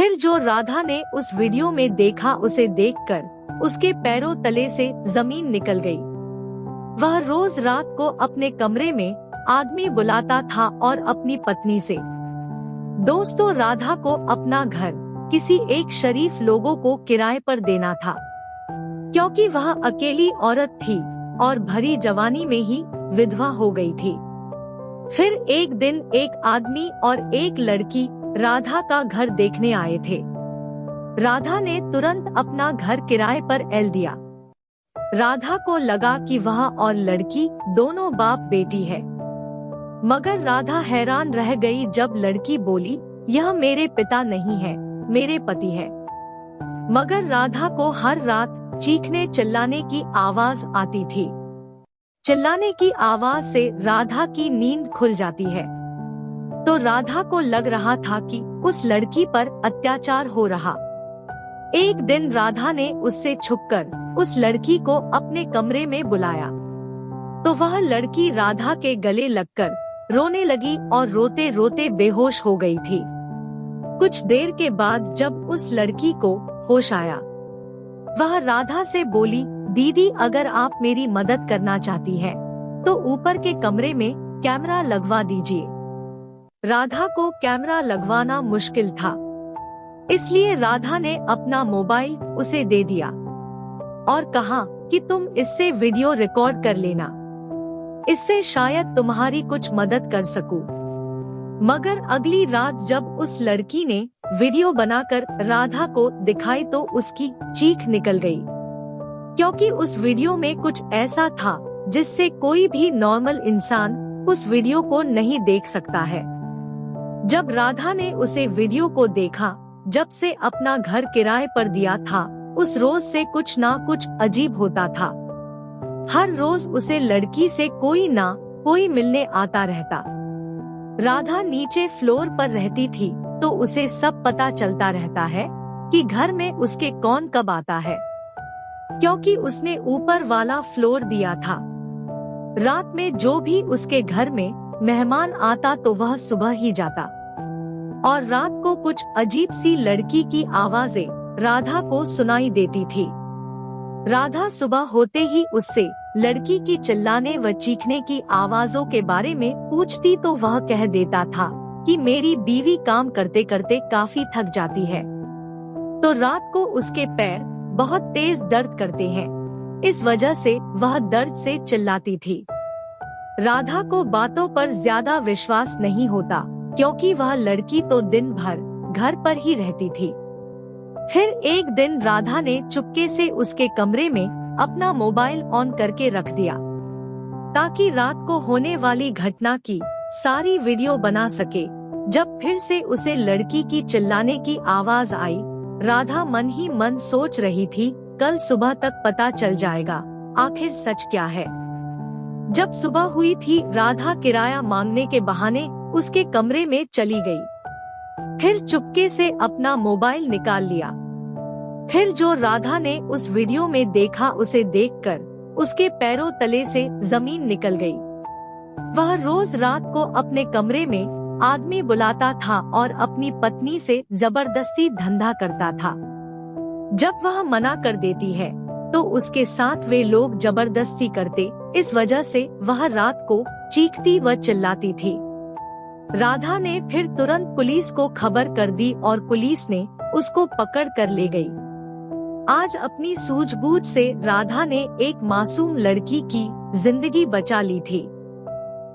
फिर जो राधा ने उस वीडियो में देखा उसे देखकर उसके पैरों तले से जमीन निकल गई। वह रोज रात को अपने कमरे में आदमी बुलाता था और अपनी पत्नी से। दोस्तों, राधा को अपना घर किसी एक शरीफ लोगों को किराए पर देना था, क्योंकि वह अकेली औरत थी और भरी जवानी में ही विधवा हो गई थी। फिर एक दिन एक आदमी और एक लड़की राधा का घर देखने आए थे। राधा ने तुरंत अपना घर किराए पर दिया। राधा को लगा कि वह और लड़की दोनों बाप बेटी है, मगर राधा हैरान रह गई जब लड़की बोली, यह मेरे पिता नहीं है, मेरे पति है। मगर राधा को हर रात चीखने चिल्लाने की आवाज आती थी। चिल्लाने की आवाज से राधा की नींद खुल जाती है। तो राधा को लग रहा था कि उस लड़की पर अत्याचार हो रहा। एक दिन राधा ने उससे छुपकर उस लड़की को अपने कमरे में बुलाया, तो वह लड़की राधा के गले लगकर रोने लगी और रोते रोते बेहोश हो गई थी। कुछ देर के बाद जब उस लड़की को होश आया, वह राधा से बोली, दीदी, अगर आप मेरी मदद करना चाहती हैं, तो ऊपर के कमरे में कैमरा लगवा दीजिए। राधा को कैमरा लगवाना मुश्किल था, इसलिए राधा ने अपना मोबाइल उसे दे दिया और कहा कि तुम इससे वीडियो रिकॉर्ड कर लेना, इससे शायद तुम्हारी कुछ मदद कर सकूं। मगर अगली रात जब उस लड़की ने वीडियो बनाकर राधा को दिखाई तो उसकी चीख निकल गई, क्योंकि उस वीडियो में कुछ ऐसा था जिससे कोई भी नॉर्मल इंसान उस वीडियो को नहीं देख सकता है। जब राधा ने उसे वीडियो को देखा, जब से अपना घर किराए पर दिया था, उस रोज से कुछ ना कुछ अजीब होता था। हर रोज उसे लड़की से कोई ना कोई मिलने आता रहता। राधा नीचे फ्लोर पर रहती थी, तो उसे सब पता चलता रहता है कि घर में उसके कौन कब आता है, क्योंकि उसने ऊपर वाला फ्लोर दिया था। रात में जो भी उसके घर में मेहमान आता तो वह सुबह ही जाता, और रात को कुछ अजीब सी लड़की की आवाजें राधा को सुनाई देती थी। राधा सुबह होते ही उससे लड़की की चिल्लाने व चीखने की आवाजों के बारे में पूछती तो वह कह देता था कि मेरी बीवी काम करते करते काफी थक जाती है, तो रात को उसके पैर बहुत तेज दर्द करते हैं, इस वजह से वह दर्द से चिल्लाती थी। राधा को बातों पर ज्यादा विश्वास नहीं होता, क्योंकि वह लड़की तो दिन भर घर पर ही रहती थी। फिर एक दिन राधा ने चुपके से उसके कमरे में अपना मोबाइल ऑन करके रख दिया, ताकि रात को होने वाली घटना की सारी वीडियो बना सके। जब फिर से उसे लड़की की चिल्लाने की आवाज आई, राधा मन ही मन सोच रही थी, कल सुबह तक पता चल जाएगा आखिर सच क्या है। जब सुबह हुई थी, राधा किराया मांगने के बहाने उसके कमरे में चली गई। फिर चुपके से अपना मोबाइल निकाल लिया। फिर जो राधा ने उस वीडियो में देखा उसे देखकर उसके पैरों तले से जमीन निकल गई। वह रोज रात को अपने कमरे में आदमी बुलाता था और अपनी पत्नी से जबरदस्ती धंधा करता था। जब वह मना कर देती है तो उसके साथ वे लोग जबरदस्ती करते, इस वजह से वह रात को चीखती व चिल्लाती थी। राधा ने फिर तुरंत पुलिस को खबर कर दी और पुलिस ने उसको पकड़ कर ले गई। आज अपनी सूझबूझ से राधा ने एक मासूम लड़की की जिंदगी बचा ली थी।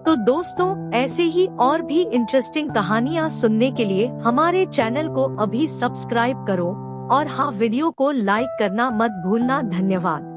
तो दोस्तों, ऐसे ही और भी इंटरेस्टिंग कहानियाँ सुनने के लिए हमारे चैनल को अभी सब्सक्राइब करो और हाँ, वीडियो को लाइक करना मत भूलना। धन्यवाद।